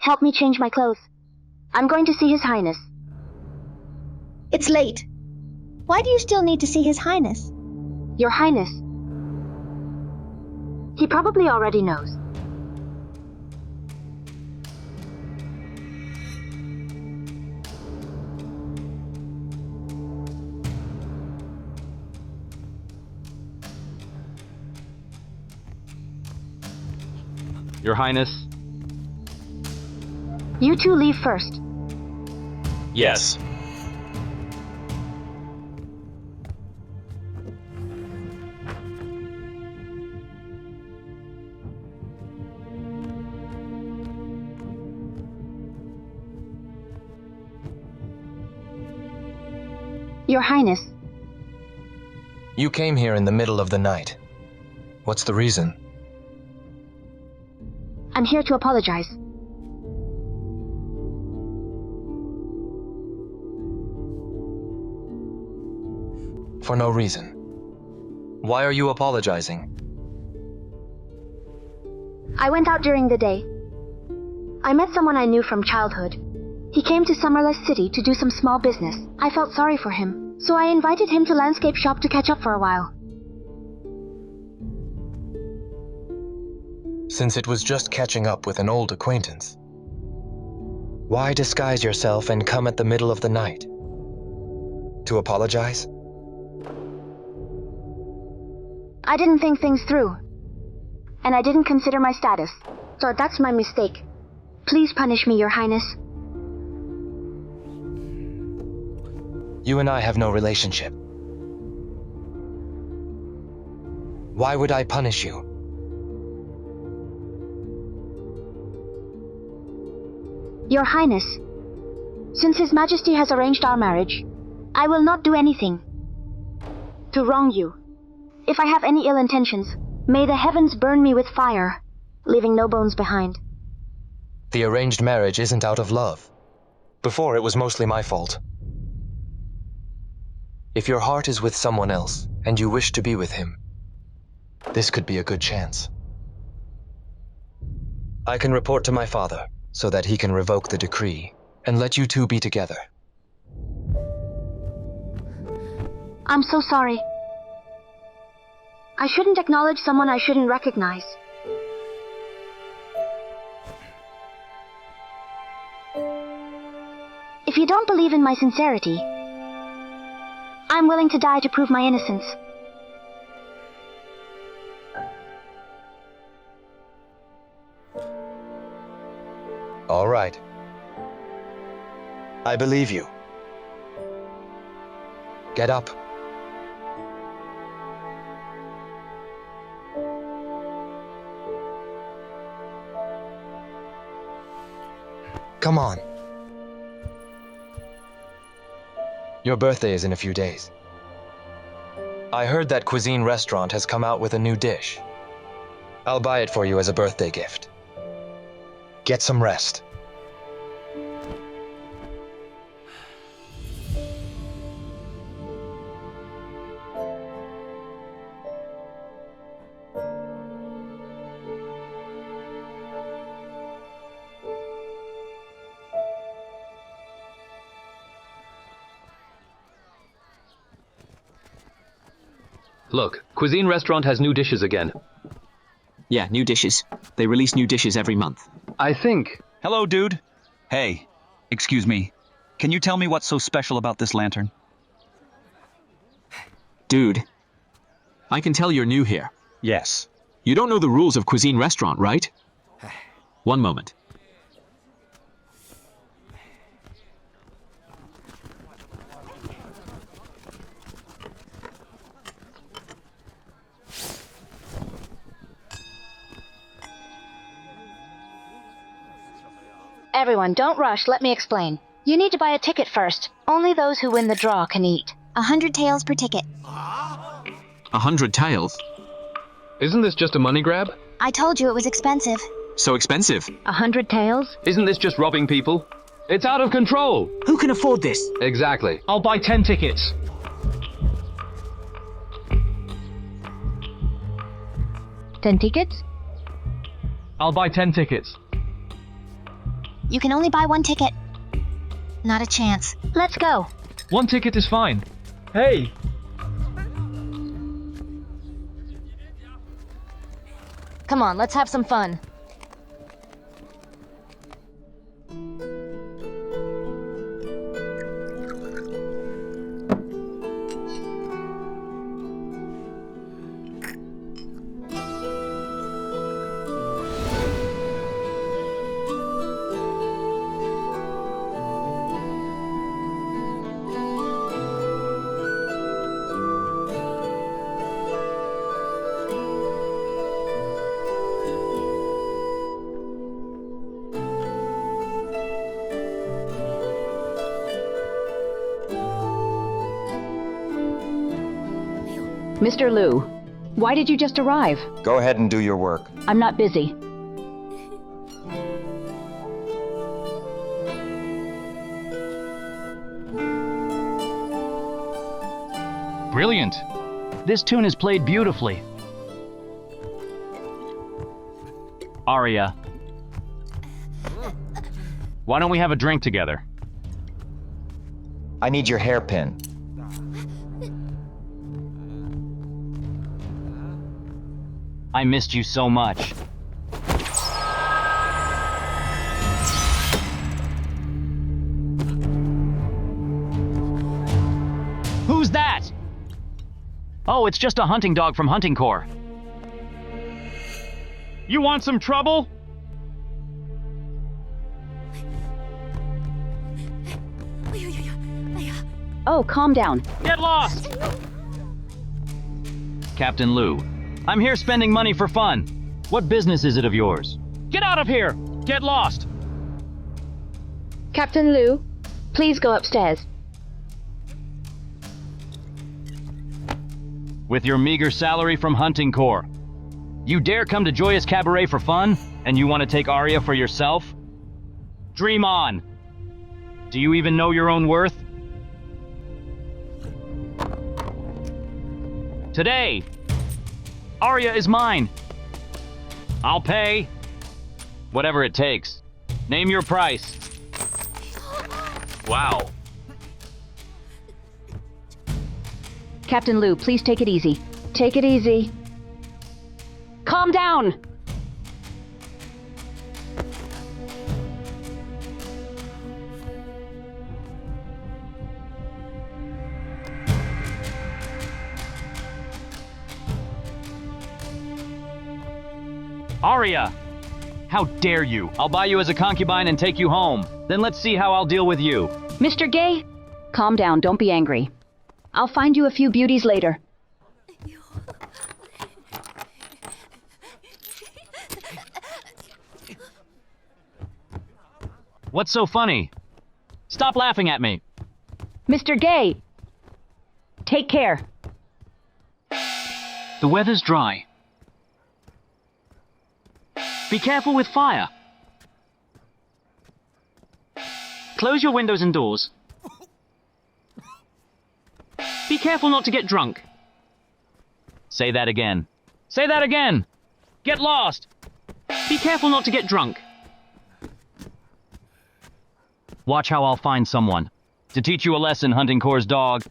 Help me change my clothes. I'm going to see His Highness. It's late. Why do you still need to see His Highness? Your Highness. He probably already knows. Your Highness. You two leave first. Yes. Your Highness. You came here in the middle of the night. What's the reason? I'm here to apologize. For no reason. Why are you apologizing? I went out during the day. I met someone I knew from childhood. He came to Summerless City to do some small business. I felt sorry for him, so I invited him to Landscape Shop to catch up for a while. Since it was just catching up with an old acquaintance, why disguise yourself and come at the middle of the night? To apologize? I didn't think things through, and I didn't consider my status, so that's my mistake. Please punish me, Your Highness. You and I have no relationship. Why would I punish you? Your Highness, since His Majesty has arranged our marriage, I will not do anything to wrong you. If I have any ill intentions, may the heavens burn me with fire, leaving no bones behind. The arranged marriage isn't out of love. Before, it was mostly my fault. If your heart is with someone else, and you wish to be with him, this could be a good chance. I can report to my father, so that he can revoke the decree, and let you two be together. I'm so sorry. I shouldn't acknowledge someone I shouldn't recognize. If you don't believe in my sincerity, I'm willing to die to prove my innocence. All right. I believe you. Get up. Come on. Your birthday is in a few days. I heard that Cuisine Restaurant has come out with a new dish. I'll buy it for you as a birthday gift. Get some rest. Look, Cuisine Restaurant has new dishes again. Yeah, new dishes. They release new dishes every month. I think... Hello, dude. Hey, excuse me. Can you tell me what's so special about this lantern? Dude, I can tell you're new here. Yes. You don't know the rules of Cuisine Restaurant, right? One moment. Everyone, don't rush. Let me explain. You need to buy a ticket first. Only those who win the draw can eat. 100 taels per ticket. 100 taels? Isn't this just a money grab? I told you it was expensive. So expensive. 100 taels? Isn't this just robbing people? It's out of control! Who can afford this? Exactly. I'll buy 10 tickets. Ten tickets? I'll buy 10 tickets. You can only buy one ticket. Not a chance. Let's go. One ticket is fine. Hey! Come on, let's have some fun. Mr. Liu, why did you just arrive? Go ahead and do your work. I'm not busy. Brilliant. This tune is played beautifully. Aria, why don't we have a drink together? I need your hairpin. I missed you so much. Who's that? Oh, it's just a hunting dog from Hunting Corps. You want some trouble? Oh, calm down. Get lost! Captain Liu, I'm here spending money for fun. What business is it of yours? Get out of here! Get lost! Captain Liu, please go upstairs. With your meager salary from Hunting Corps, you dare come to Joyous Cabaret for fun, and you want to take Aria for yourself? Dream on! Do you even know your own worth? Today, Aria is mine. I'll pay. Whatever it takes. Name your price. Wow. Captain Liu, please take it easy. Take it easy. Calm down! Aria! How dare you? I'll buy you as a concubine and take you home. Then let's see how I'll deal with you. Mr. Gay, calm down, don't be angry. I'll find you a few beauties later. What's so funny? Stop laughing at me. Mr. Gay, take care. The weather's dry. Be careful with fire. Close your windows and doors. Be careful not to get drunk. Say that again. Say that again! Get lost! Be careful not to get drunk. Watch how I'll find someone to teach you a lesson, Hunting Corps' dog.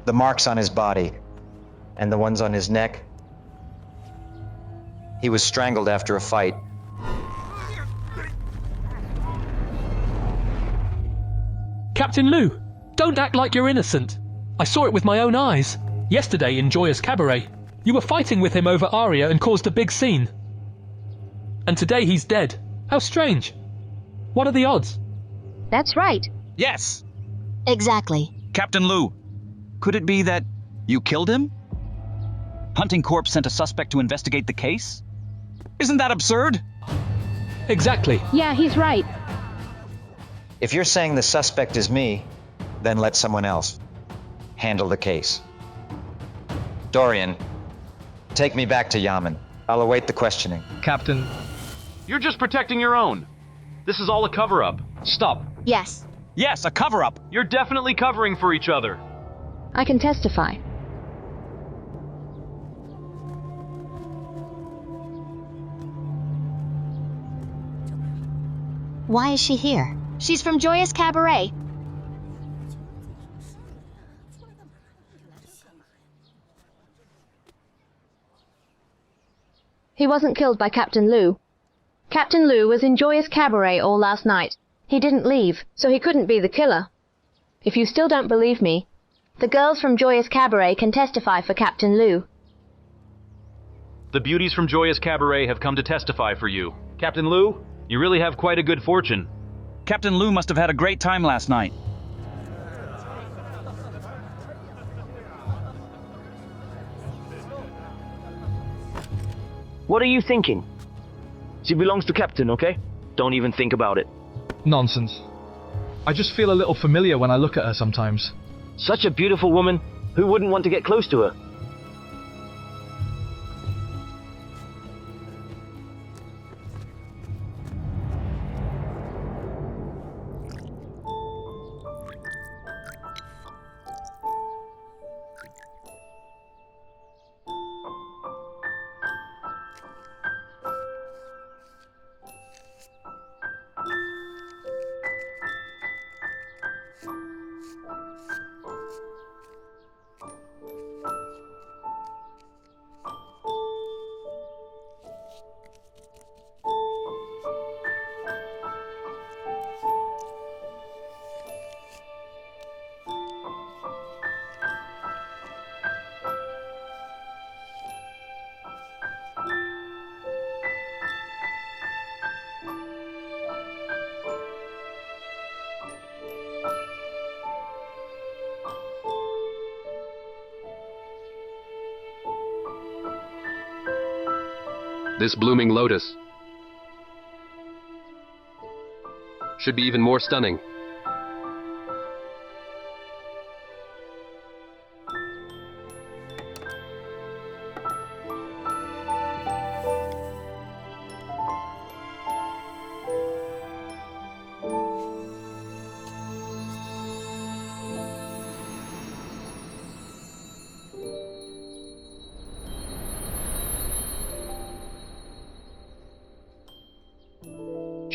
The marks on his body, and the ones on his neck. He was strangled after a fight. Captain Liu, don't act like you're innocent. I saw it with my own eyes. Yesterday in Joyous Cabaret, you were fighting with him over Aria and caused a big scene. And today he's dead. How strange. What are the odds? That's right. Yes! Exactly. Captain Liu, could it be that you killed him? Hunting Corps sent a suspect to investigate the case? Isn't that absurd? Exactly. Yeah, he's right. If you're saying the suspect is me, then let someone else handle the case. Dorian, take me back to Yamen. I'll await the questioning. Captain, You're just protecting your own. This is all a cover-up. stop. Yes. Yes, a cover-up. You're definitely covering for each other. I can testify. Why is she here? She's from Joyous Cabaret. He wasn't killed by Captain Lu. Captain Lu was in Joyous Cabaret all last night. He didn't leave, so he couldn't be the killer. If you still don't believe me, the girls from Joyous Cabaret can testify for Captain Lu. The beauties from Joyous Cabaret have come to testify for you. Captain Lu, you really have quite a good fortune. Captain Lu must have had a great time last night. What are you thinking? She belongs to Captain, okay? Don't even think about it. Nonsense. I just feel a little familiar when I look at her sometimes. Such a beautiful woman. Who wouldn't want to get close to her? This blooming lotus should be even more stunning.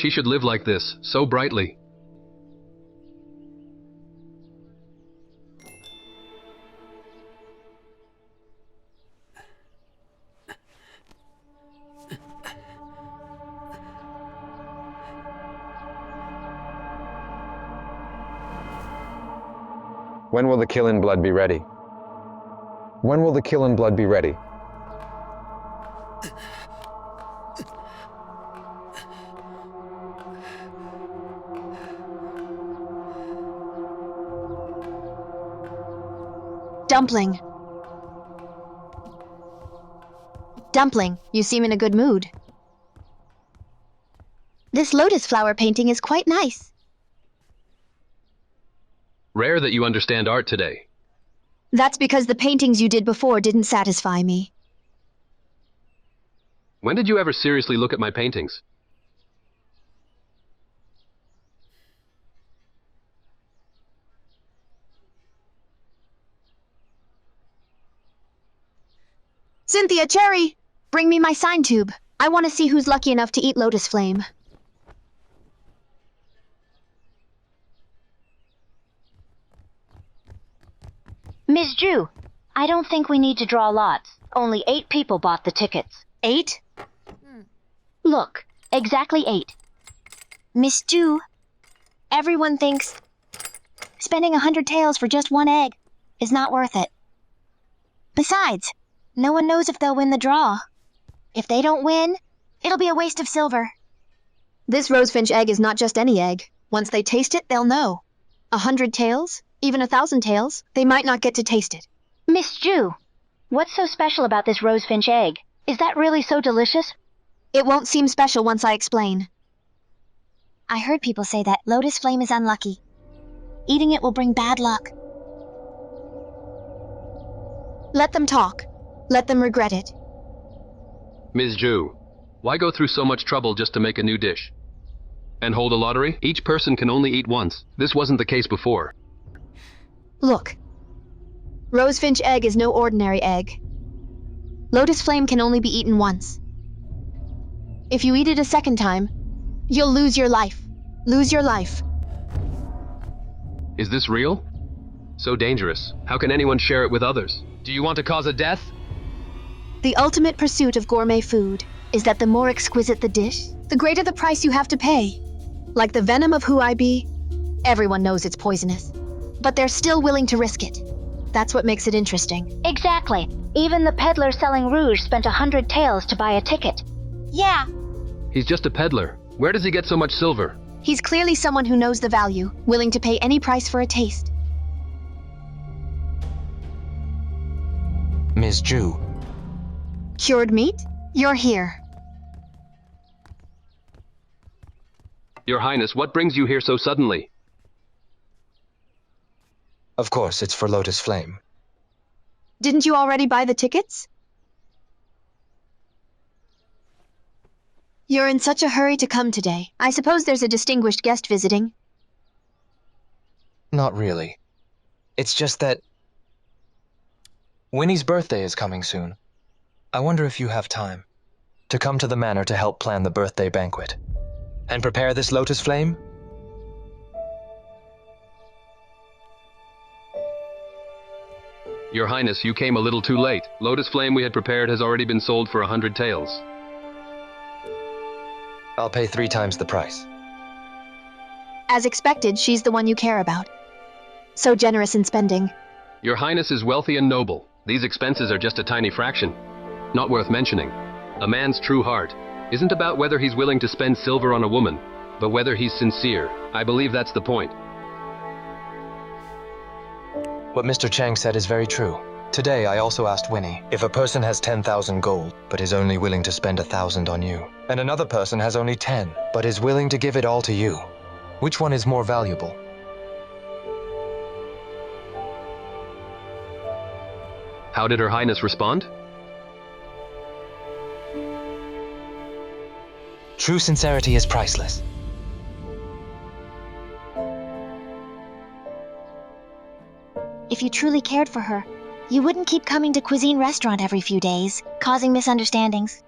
She should live like this, so brightly. When will the kirin blood be ready? When will the kirin blood be ready? Dumpling. Dumpling, you seem in a good mood. This lotus flower painting is quite nice. Rare that you understand art today. That's because the paintings you did before didn't satisfy me. When did you ever seriously look at my paintings? Cynthia, Cherry, bring me my sign tube. I want to see who's lucky enough to eat lotus flame. Ms. Zhu, I don't think we need to draw lots. Only 8 people bought the tickets. 8? Look, exactly 8. Miss Zhu, everyone thinks spending 100 taels for just 1 egg is not worth it. Besides, no one knows if they'll win the draw. If they don't win, it'll be a waste of silver. This rosefinch egg is not just any egg. Once they taste it, they'll know. 100 taels, even 1,000 taels, they might not get to taste it. Miss Zhu, what's so special about this rosefinch egg? Is that really so delicious? It won't seem special once I explain. I heard people say that lotus flame is unlucky. Eating it will bring bad luck. Let them talk. Let them regret it. Ms. Zhu, why go through so much trouble just to make a new dish? And hold a lottery? Each person can only eat once. This wasn't the case before. Look. Rosefinch egg is no ordinary egg. Lotus flame can only be eaten once. If you eat it a second time, you'll lose your life. Lose your life. Is this real? So dangerous. How can anyone share it with others? Do you want to cause a death? The ultimate pursuit of gourmet food is that the more exquisite the dish, the greater the price you have to pay. Like the venom of Huai, everyone knows it's poisonous, but they're still willing to risk it. That's what makes it interesting. Exactly. Even the peddler selling rouge spent 100 taels to buy a ticket. Yeah. He's just a peddler. Where does he get so much silver? He's clearly someone who knows the value, willing to pay any price for a taste. Ms. Zhu. Cured meat? You're here. Your Highness, what brings you here so suddenly? Of course, it's for Lotus Flame. Didn't you already buy the tickets? You're in such a hurry to come today. I suppose there's a distinguished guest visiting. Not really. It's just that Winnie's birthday is coming soon. I wonder if you have time to come to the manor to help plan the birthday banquet and prepare this Lotus Flame? Your Highness, you came a little too late. Lotus Flame we had prepared has already been sold for 100 taels. I'll pay 3 times the price. As expected, she's the one you care about. So generous in spending. Your Highness is wealthy and noble. These expenses are just a tiny fraction. Not worth mentioning. A man's true heart isn't about whether he's willing to spend silver on a woman, but whether he's sincere. I believe that's the point. What Mr. Chang said is very true. Today, I also asked Winnie, if a person has 10,000 gold, but is only willing to spend 1,000 on you, and another person has only 10, but is willing to give it all to you, which one is more valuable? How did Her Highness respond? True sincerity is priceless. If you truly cared for her, you wouldn't keep coming to Cuisine Restaurant every few days, causing misunderstandings.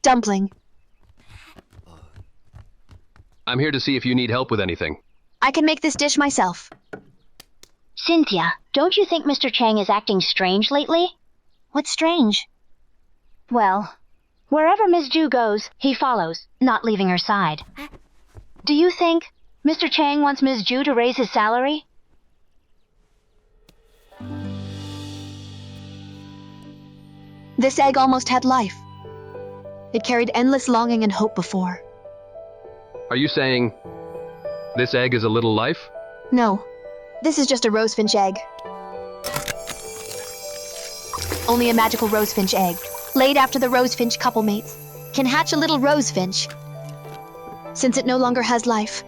Dumpling. I'm here to see if you need help with anything. I can make this dish myself. Cynthia, don't you think Mr. Chang is acting strange lately? What's strange? Well, wherever Ms. Zhu goes, he follows, not leaving her side. Do you think Mr. Chang wants Ms. Zhu to raise his salary? This egg almost had life. It carried endless longing and hope before. Are you saying this egg is a little life? No, this is just a rosefinch egg. Only a magical rosefinch egg, laid after the rosefinch couple mates, can hatch a little rosefinch. Since it no longer has life,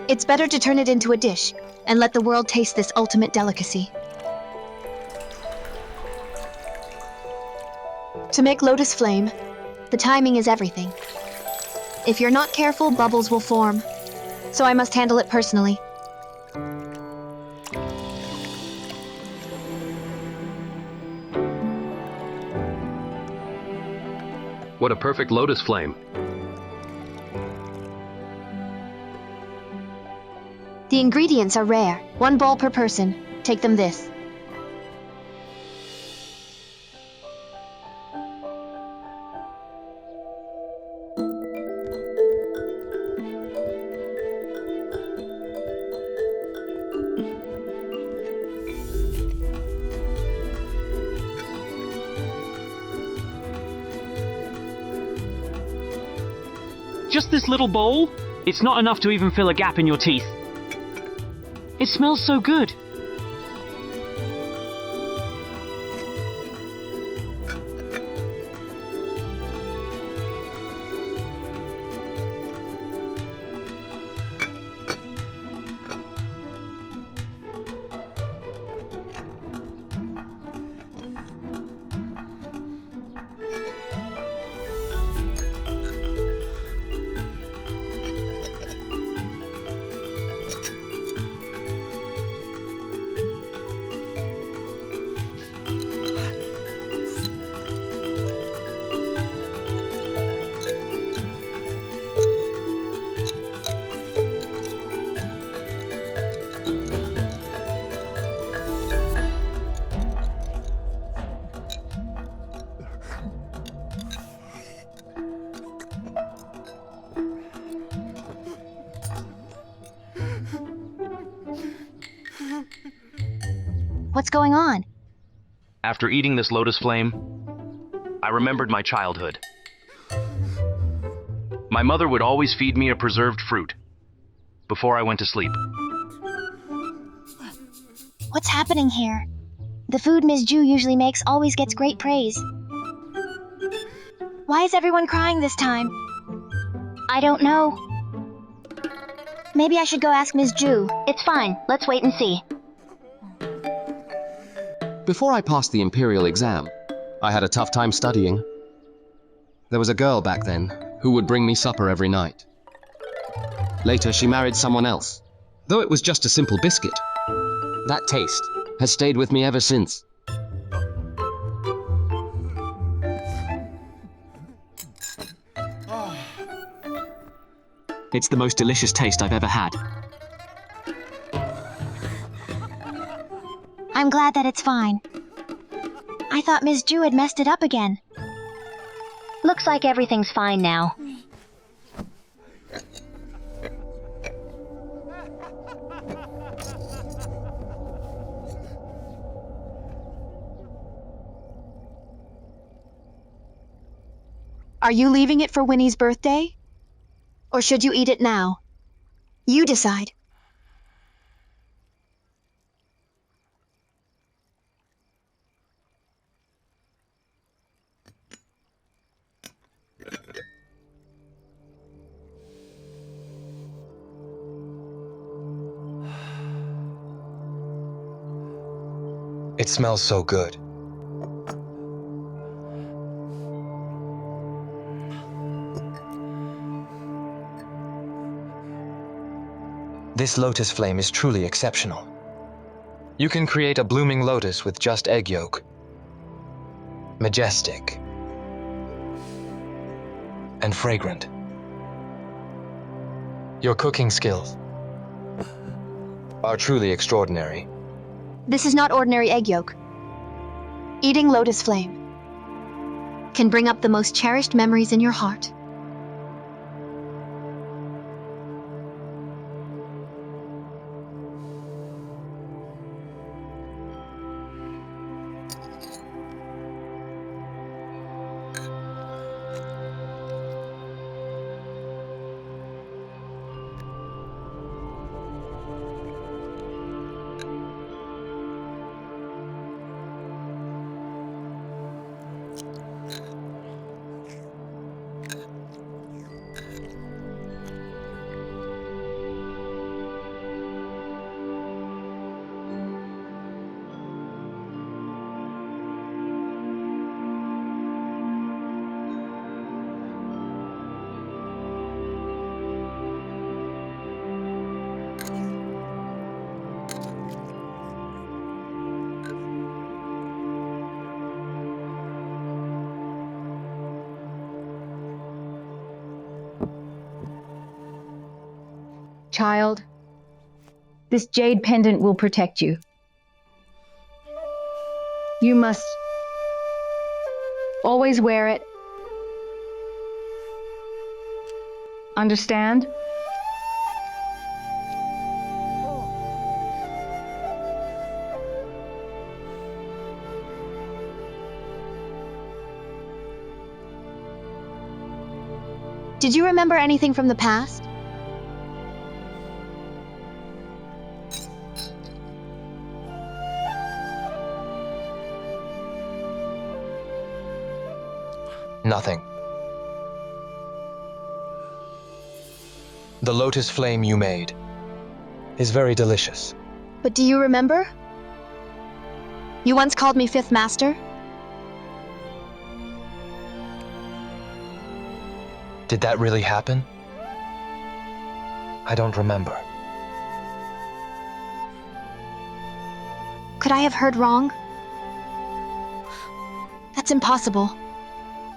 it's better to turn it into a dish and let the world taste this ultimate delicacy. To make Lotus Flame, the timing is everything. If you're not careful, bubbles will form. So I must handle it personally. What a perfect lotus flame. The ingredients are rare. 1 bowl per person. Take them this. Just this little bowl? It's not enough to even fill a gap in your teeth. It smells so good. What's going on? After eating this lotus flame, I remembered my childhood. My mother would always feed me a preserved fruit before I went to sleep. What's happening here? The food Ms. Zhu usually makes always gets great praise. Why is everyone crying this time? I don't know. Maybe I should go ask Ms. Zhu. It's fine. Let's wait and see. Before I passed the Imperial exam, I had a tough time studying. There was a girl back then who would bring me supper every night. Later, she married someone else, though it was just a simple biscuit. That taste has stayed with me ever since. It's the most delicious taste I've ever had. I'm glad that it's fine. I thought Ms. Zhu had messed it up again. Looks like everything's fine now. Are you leaving it for Winnie's birthday? Or should you eat it now? You decide. It smells so good. This lotus flame is truly exceptional. You can create a blooming lotus with just egg yolk. Majestic. And fragrant. Your cooking skills are truly extraordinary. This is not ordinary egg yolk. Eating lotus flame can bring up the most cherished memories in your heart. Child, this jade pendant will protect you. You must always wear it. Understand? Did you remember anything from the past? Nothing. The lotus flame you made is very delicious. But do you remember? You once called me Fifth Master? Did that really happen? I don't remember. Could I have heard wrong? That's impossible.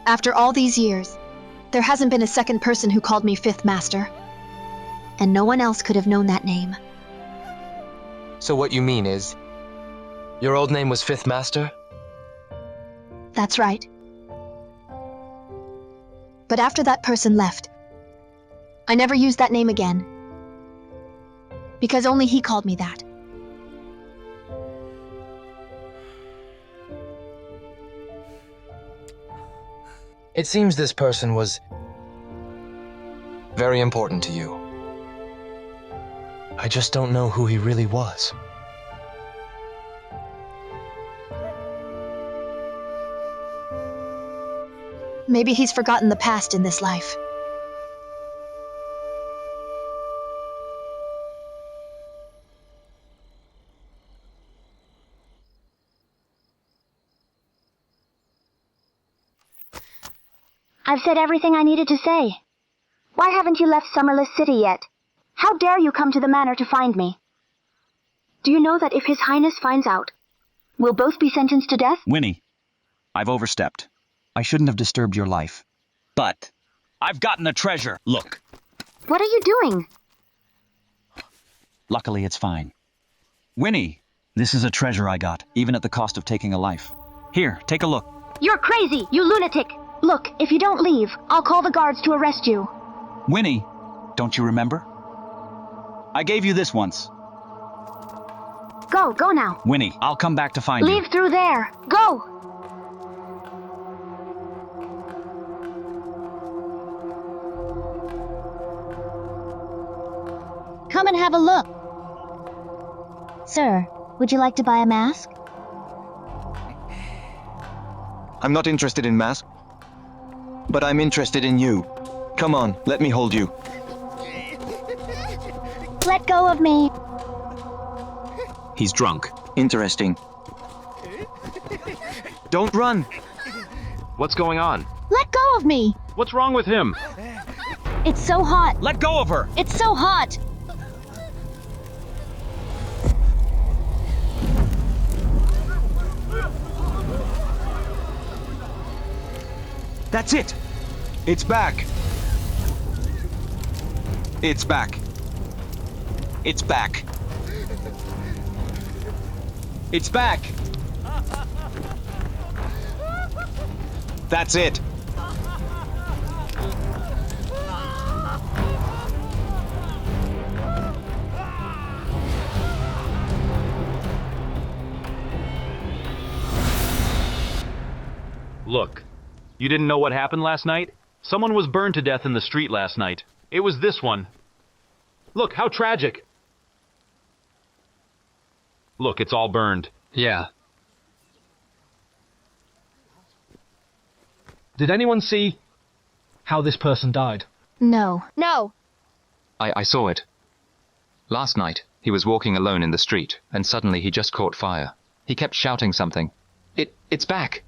After all these years, there hasn't been a second person who called me Fifth Master. And no one else could have known that name. So what you mean is, your old name was Fifth Master? That's right. But after that person left, I never used that name again. Because only he called me that. It seems this person was very important to you. I just don't know who he really was. Maybe he's forgotten the past in this life. I've said everything I needed to say. Why haven't you left Summerless City yet? How dare you come to the manor to find me? Do you know that if His Highness finds out, we'll both be sentenced to death? Winnie, I've overstepped. I shouldn't have disturbed your life. But I've gotten a treasure. Look. What are you doing? Luckily, it's fine. Winnie, this is a treasure I got, even at the cost of taking a life. Here, take a look. You're crazy, you lunatic! Look, if you don't leave, I'll call the guards to arrest you. Winnie, don't you remember? I gave you this once. Go now. Winnie, I'll come back to find you. Leave through there. Go! Come and have a look. Sir, would you like to buy a mask? I'm not interested in mask, but I'm interested in you. Come on, let me hold you. Let go of me. He's drunk. Interesting. Don't run. What's going on? Let go of me. What's wrong with him? It's so hot. Let go of her. It's so hot. That's it. It's back. It's back. It's back. It's back. That's it. Look, you didn't know what happened last night? Someone was burned to death in the street last night. It was this one. Look, how tragic. Look, it's all burned. Yeah. Did anyone see how this person died? No. No. I saw it. Last night, he was walking alone in the street, and suddenly he just caught fire. He kept shouting something. It's back.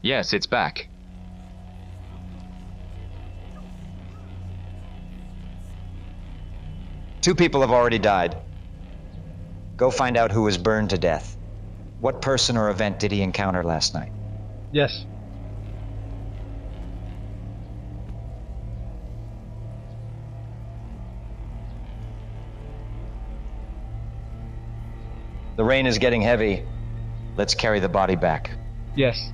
Yes, it's back. Two people have already died. Go find out who was burned to death. What person or event did he encounter last night? Yes. The rain is getting heavy. Let's carry the body back. Yes.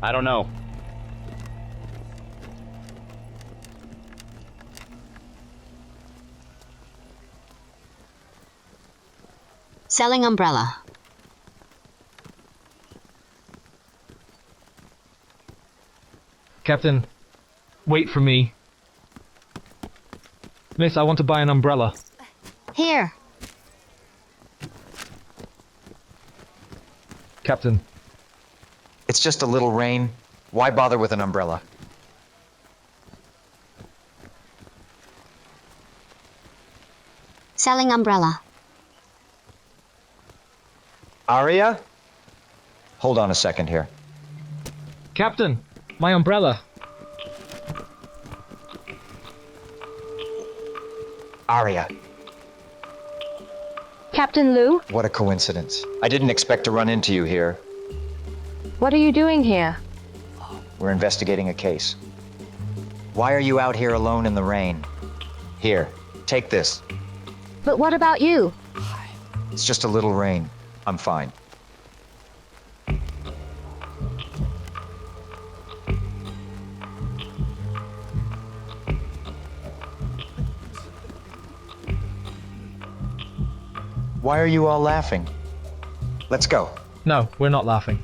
I don't know. Selling umbrella. Captain, wait for me. Miss, I want to buy an umbrella. Here. Captain. It's just a little rain. Why bother with an umbrella? Selling umbrella. Aria? Hold on a second here. Captain, my umbrella. Aria. Captain Lu, What a coincidence. I didn't expect to run into you here. what are you doing here? We're investigating a case. Why are you out here alone in the rain? Here, take this. But what about you? It's just a little rain. I'm fine. Why are you all laughing? Let's go. No, we're not laughing.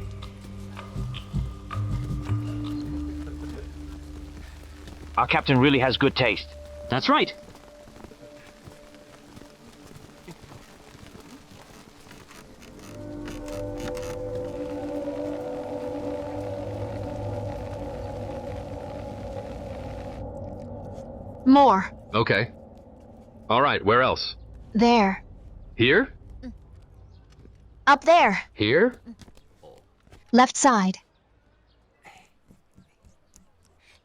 Our captain really has good taste. That's right. More. Okay. All right, where else? There. Here? Up there. Here? Left side.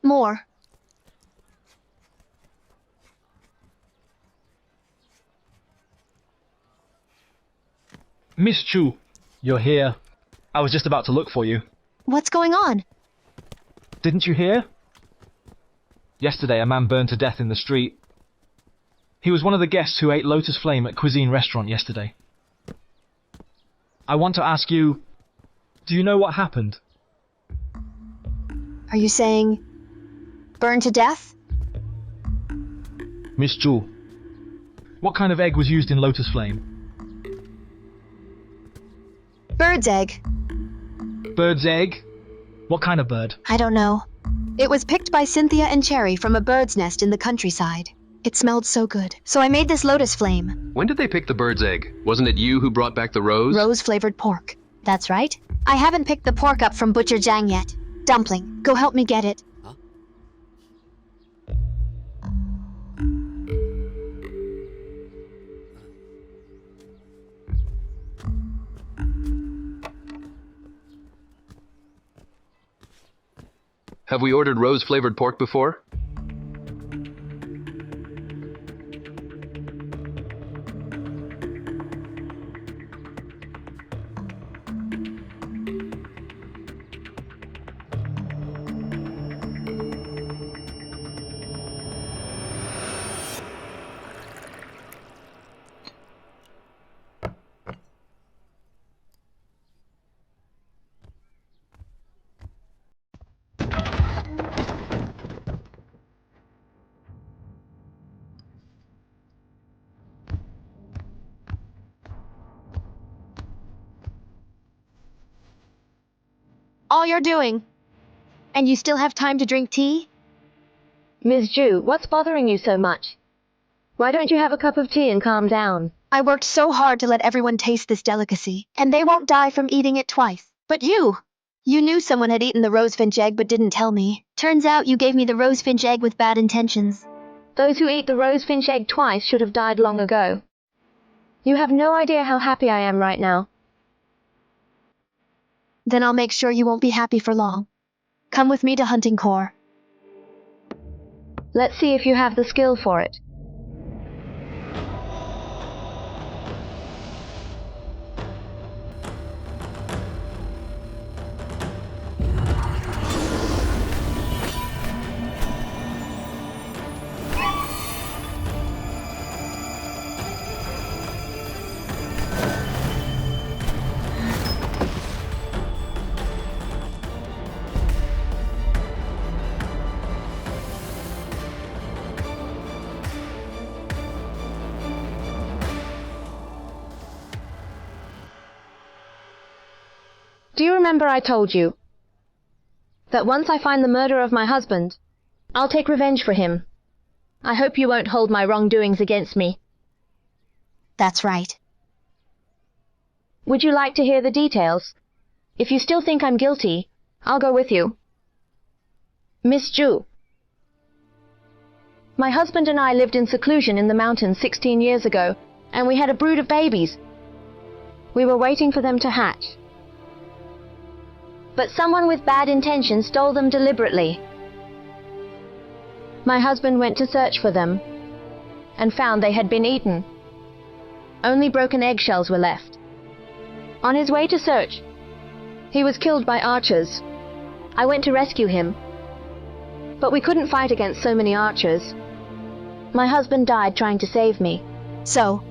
More. Miss Chu, you're here. I was just about to look for you. What's going on? Didn't you hear? Yesterday, a man burned to death in the street. He was one of the guests who ate Lotus Flame at Cuisine Restaurant yesterday. I want to ask you, do you know what happened? Are you saying burned to death? Miss Chu, what kind of egg was used in Lotus Flame? Bird's egg. Bird's egg? What kind of bird? I don't know. It was picked by Cynthia and Cherry from a bird's nest in the countryside. It smelled so good. So I made this Lotus Flame. When did they pick the bird's egg? Wasn't it you who brought back the rose? Rose-flavored pork. That's right. I haven't picked the pork up from Butcher Zhang yet. Dumpling, go help me get it. Huh? Have we ordered rose-flavored pork before? All you're doing. And you still have time to drink tea? Ms. Zhu, what's bothering you so much? Why don't you have a cup of tea and calm down? I worked so hard to let everyone taste this delicacy, and they won't die from eating it twice. But you knew someone had eaten the rosefinch egg but didn't tell me. Turns out you gave me the rosefinch egg with bad intentions. Those who eat the rosefinch egg twice should have died long ago. You have no idea how happy I am right now. Then I'll make sure you won't be happy for long. Come with me to Hunting Corps. Let's see if you have the skill for it. Do you remember I told you that once I find the murderer of my husband, I'll take revenge for him? I hope you won't hold my wrongdoings against me. That's right. Would you like to hear the details? If you still think I'm guilty, I'll go with you. Miss Zhu. My husband and I lived in seclusion in the mountains 16 years ago, and we had a brood of babies. We were waiting for them to hatch. But someone with bad intentions stole them deliberately. My husband went to search for them, and found they had been eaten. Only broken eggshells were left. On his way to search, he was killed by archers. I went to rescue him, but we couldn't fight against so many archers. My husband died trying to save me. So,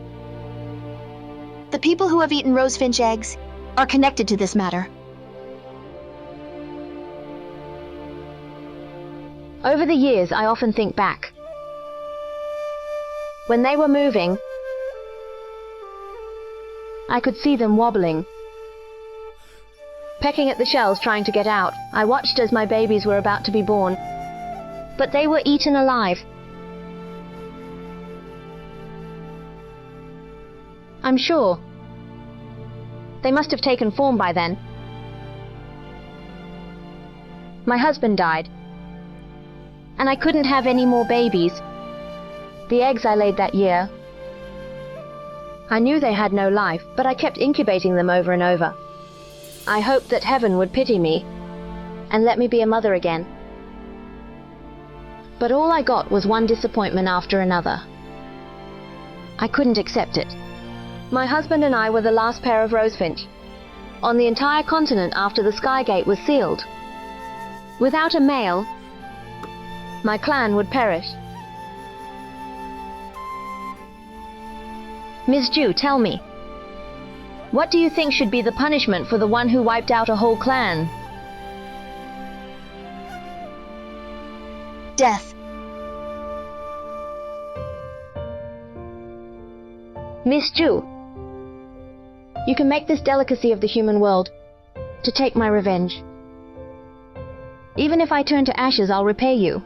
the people who have eaten rosefinch eggs are connected to this matter. Over the years, I often think back. When they were moving, I could see them wobbling, pecking at the shells trying to get out. I watched as my babies were about to be born, but they were eaten alive. I'm sure they must have taken form by then. My husband died, and I couldn't have any more babies. The eggs I laid that year, I knew they had no life, but I kept incubating them over and over. I hoped that heaven would pity me and let me be a mother again. But all I got was one disappointment after another. I couldn't accept it. My husband and I were the last pair of rosefinch on the entire continent after the Sky Gate was sealed. Without a male, my clan would perish. Ms. Zhu, tell me, what do you think should be the punishment for the one who wiped out a whole clan? Death. Miss Zhu, you can make this delicacy of the human world to take my revenge. Even if I turn to ashes, I'll repay you.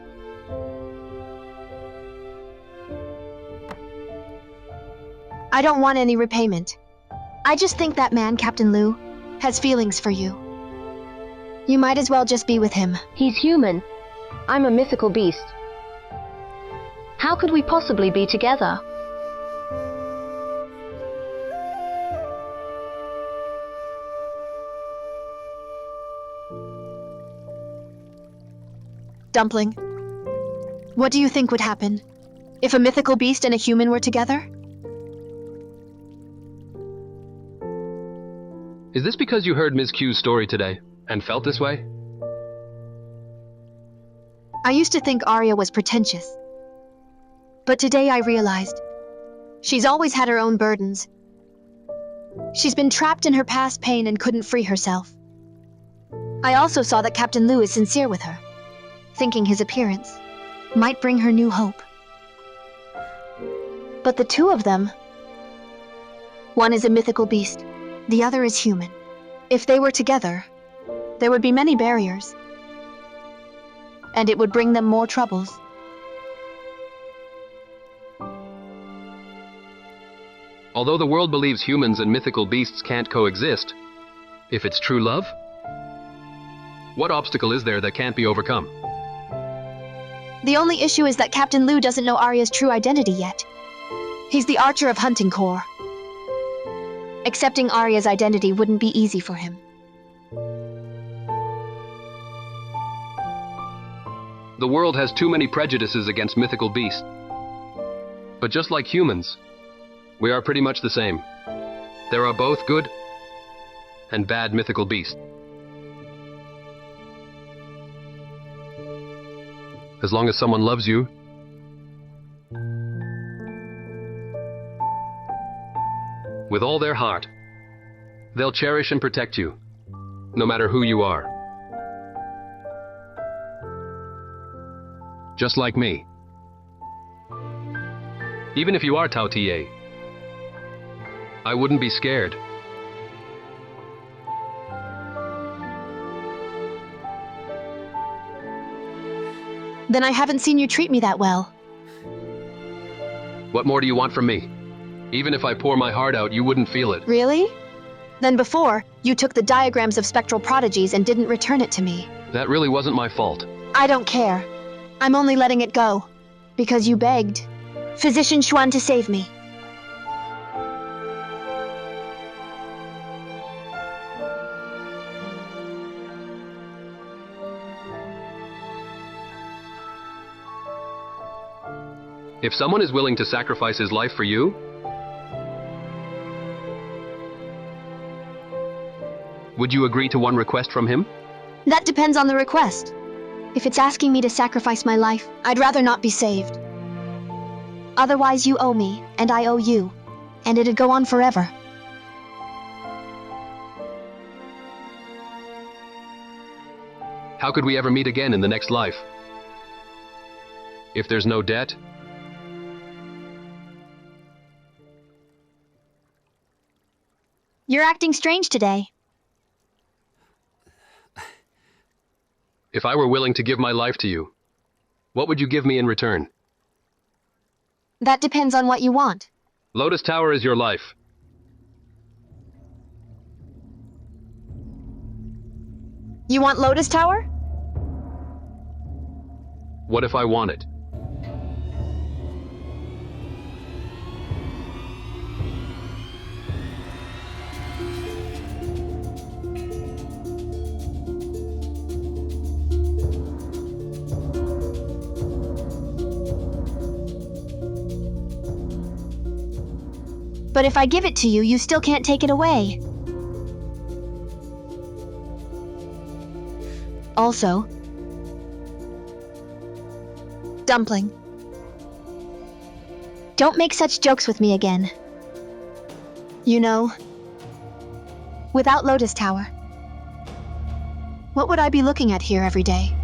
I don't want any repayment. I just think that man, Captain Lu, has feelings for you. You might as well just be with him. He's human. I'm a mythical beast. How could we possibly be together? Dumpling, what do you think would happen if a mythical beast and a human were together? Is this because you heard Ms. Q's story today and felt this way? I used to think Arya was pretentious. But today I realized she's always had her own burdens. She's been trapped in her past pain and couldn't free herself. I also saw that Captain Lu is sincere with her, thinking his appearance might bring her new hope. But the two of them, one is a mythical beast, the other is human. If they were together, there would be many barriers, and it would bring them more troubles. Although the world believes humans and mythical beasts can't coexist, if it's true love, what obstacle is there that can't be overcome? The only issue is that Captain Lu doesn't know Arya's true identity yet. He's the Archer of Hunting Corps. Accepting Arya's identity wouldn't be easy for him. The world has too many prejudices against mythical beasts. But just like humans, we are pretty much the same. There are both good and bad mythical beasts. As long as someone loves you, with all their heart, they'll cherish and protect you, no matter who you are. Just like me. Even if you are Taotie, I wouldn't be scared. Then I haven't seen you treat me that well. What more do you want from me? Even if I pour my heart out, you wouldn't feel it. Really? Then before, you took the diagrams of spectral prodigies and didn't return it to me. That really wasn't my fault. I don't care. I'm only letting it go. Because you begged Physician Xuan to save me. If someone is willing to sacrifice his life for you, would you agree to one request from him? That depends on the request. If it's asking me to sacrifice my life, I'd rather not be saved. Otherwise you owe me, and I owe you, and it'd go on forever. How could we ever meet again in the next life? If there's no debt? You're acting strange today. If I were willing to give my life to you, what would you give me in return? That depends on what you want. Lotus Tower is your life. You want Lotus Tower? What if I want it? But if I give it to you, you still can't take it away. Also, Dumpling, don't make such jokes with me again. You know, without Lotus Tower, what would I be looking at here every day?